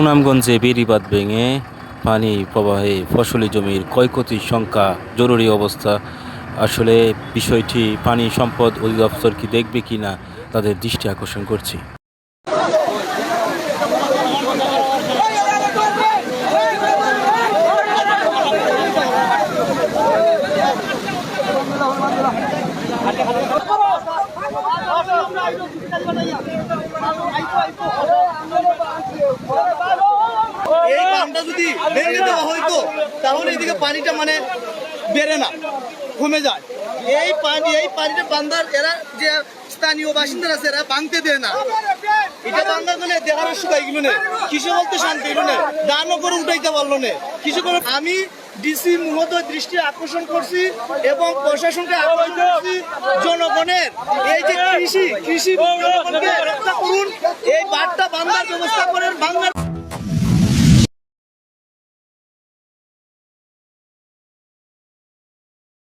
সুনামগঞ্জে বেড়িবাঁধ ভেঙে পানি প্রবাহে ফসলি জমির ক্ষয়ক্ষতির শঙ্কা, জরুরি অবস্থা। আসলে বিষয়টি পানি সম্পদ অধিদপ্তর কি দেখবে কিনা তাদের দৃষ্টি আকর্ষণ করছি। এই বাঁধটা যদি ভেঙে দেওয়া হয়তো তাহলে এদিকে পানিটা বেড়ে না, কমে যায়। এই পানিটা বান্ধার এরা যে স্থানীয় বাসিন্দারা আছে এরা ভাঙতে দেয় না। এটা বান্ধা গেলে দেখার শুকাই গেল না, কিছু বলতে শান্তি হইল না, দানও করে উঠাইতে পারলো না কিছু করে। আমি ডিসি মহোদয় দৃষ্টি আকর্ষণ করছি এবং প্রশাসনকে আকর্ষণ করছি, জনগণের এই যে কৃষি জনগণকে রক্ষা করুন, এই বাঁধটা বান্ধার ব্যবস্থা করেন।